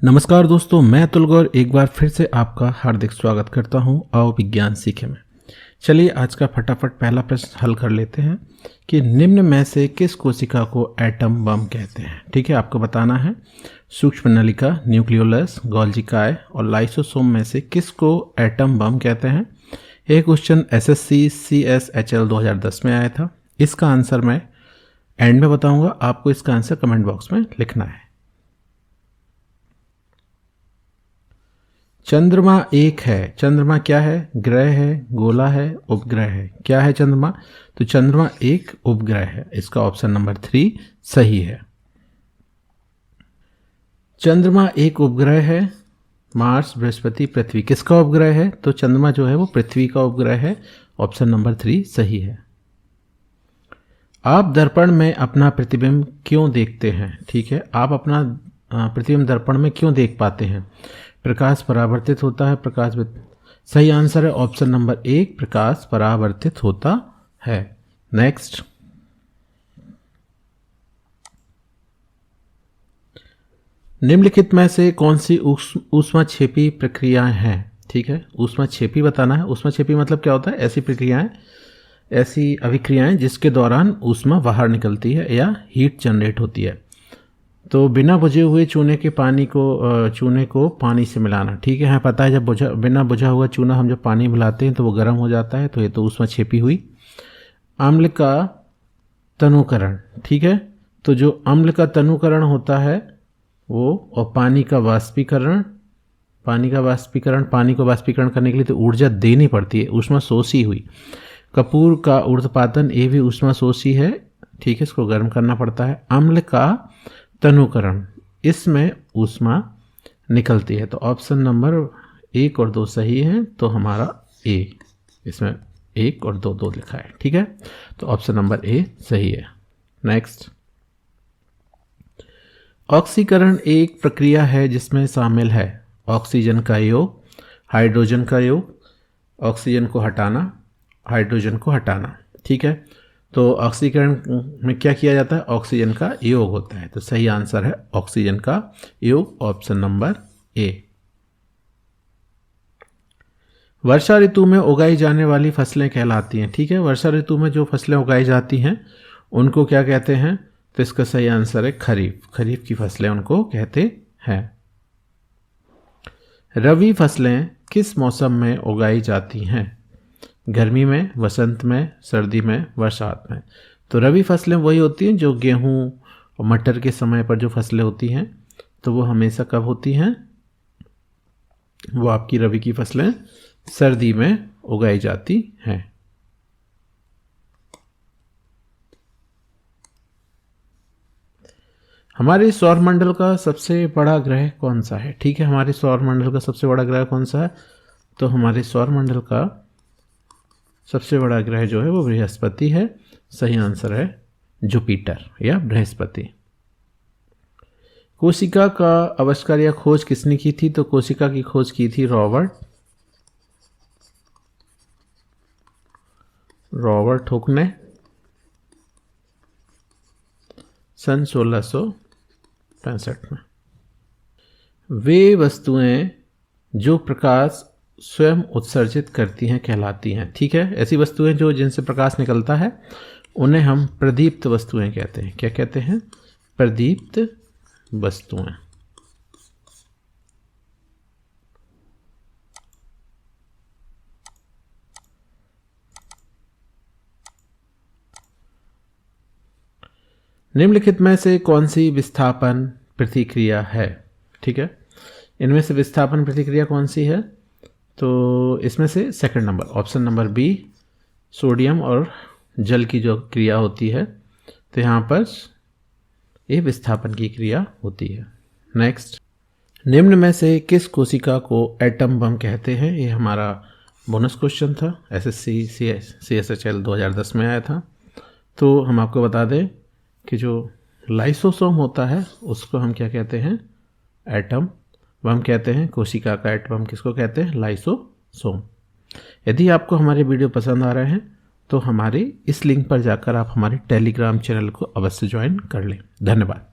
नमस्कार दोस्तों, मैं अतुल गौर एक बार फिर से आपका हार्दिक स्वागत करता हूं। आओ विज्ञान सीखे में। चलिए आज का फटाफट पहला प्रश्न हल कर लेते हैं कि निम्न में से किस कोशिका को एटम बम कहते हैं। ठीक है, आपको बताना है सूक्ष्म नलिका, न्यूक्लियोलस, गोल्जी काय और लाइसोसोम में से किस को एटम बम कहते हैं। ये क्वेश्चन SSC CSHL 2010 में आया था। इसका आंसर मैं एंड में बताऊंगा, आपको इसका आंसर कमेंट बॉक्स में लिखना है। चंद्रमा एक है। चंद्रमा क्या है? ग्रह है, गोला है, उपग्रह है। क्या है चंद्रमा? तो चंद्रमा एक उपग्रह है। इसका ऑप्शन नंबर 3 सही है। चंद्रमा एक उपग्रह है। मार्स, बृहस्पति, पृथ्वी किसका उपग्रह है? तो चंद्रमा जो है वो पृथ्वी का उपग्रह है। ऑप्शन नंबर 3 सही है। आप दर्पण में अपना प्रतिबिंब क्यों देखते हैं? ठीक है, आप अपना प्रतिबिंब दर्पण में क्यों देख पाते हैं? प्रकाश परावर्तित होता है। सही आंसर है ऑप्शन नंबर 1, प्रकाश परावर्तित होता है। नेक्स्ट, निम्नलिखित में से कौन सी ऊष्माक्षेपी प्रक्रियाएं हैं? ठीक है, ऊष्माक्षेपी बताना है। ऊष्माक्षेपी मतलब क्या होता है? ऐसी प्रक्रियाएं, ऐसी अभिक्रियाएं जिसके दौरान ऊष्मा बाहर निकलती है या हीट जनरेट होती है। तो बिना बुझे हुए चूने को पानी से मिलाना। ठीक है, पता है जब बिना बुझा हुआ चूना हम जब पानी मिलाते हैं तो वो गर्म हो जाता है, तो ये तो ऊष्माक्षेपी हुई। अम्ल का तनुकरण, ठीक है, तो जो अम्ल का तनुकरण होता है वो, और पानी को वाष्पीकरण करने के लिए तो ऊर्जा देनी पड़ती है, ऊष्मा शोषी हुई। कपूर का ऊर्ध्वपातन, ये भी ऊष्मा शोषी है। ठीक है, इसको गर्म करना पड़ता है। अम्ल का तनुकरण, इसमें ऊष्मा निकलती है। तो ऑप्शन नंबर 1 और 2 सही है। तो हमारा ए, इसमें 1 और 2 लिखा है। ठीक है, तो ऑप्शन नंबर ए सही है। नेक्स्ट, ऑक्सीकरण एक प्रक्रिया है जिसमें शामिल है ऑक्सीजन का योग, हाइड्रोजन का योग, ऑक्सीजन को हटाना, हाइड्रोजन को हटाना। ठीक है, तो ऑक्सीकरण में क्या किया जाता है? ऑक्सीजन का योग होता है। तो सही आंसर है ऑक्सीजन का योग, ऑप्शन नंबर ए। वर्षा ऋतु में उगाई जाने वाली फसलें कहलाती हैं। ठीक है, वर्षा ऋतु में जो फसलें उगाई जाती हैं उनको क्या कहते हैं? तो इसका सही आंसर है खरीफ। खरीफ की फसलें उनको कहते हैं। रबी फसलें किस मौसम में उगाई जाती हैं? गर्मी में, वसंत में, सर्दी में, बरसात में। तो रबी फसलें वही होती हैं जो गेहूं और मटर के समय पर जो फसलें होती हैं, तो वो हमेशा कब होती हैं? वो आपकी रबी की फसलें सर्दी में उगाई जाती हैं। हमारे सौरमंडल का सबसे बड़ा ग्रह कौन सा है? ठीक है, हमारे सौरमंडल का सबसे बड़ा ग्रह कौन सा है? तो हमारे सौरमंडल का सबसे बड़ा ग्रह जो है वो बृहस्पति है। सही आंसर है जुपिटर या बृहस्पति। कोशिका का आविष्कार या खोज किसने की थी? तो कोशिका की खोज की थी रॉबर्ट हुक ने सन 1665 में। वे वस्तुएं जो प्रकाश स्वयं उत्सर्जित करती हैं कहलाती हैं। ठीक है, ऐसी वस्तुएं जो जिनसे प्रकाश निकलता है उन्हें हम प्रदीप्त वस्तुएं कहते हैं। क्या कहते हैं? प्रदीप्त वस्तुएं। निम्नलिखित में से कौन सी विस्थापन प्रतिक्रिया है? ठीक है, इनमें से विस्थापन प्रतिक्रिया कौन सी है? तो इसमें से second number, option number B, sodium और जल की जो क्रिया होती है, तो यहाँ पर ये विस्थापन की क्रिया होती है। नेक्स्ट, निम्न में से किस कोशिका को एटम बम कहते हैं? ये हमारा बोनस क्वेश्चन था, SSC CSHL 2010 में आया था। तो हम आपको बता दें कि जो लाइसोसोम होता है उसको हम क्या कहते हैं? एटम बम कहते हैं। कोशिका का एटम बम किसको कहते हैं? लाइसोसोम। यदि आपको हमारे वीडियो पसंद आ रहे हैं तो हमारे इस लिंक पर जाकर आप हमारे टेलीग्राम चैनल को अवश्य ज्वाइन कर लें। धन्यवाद।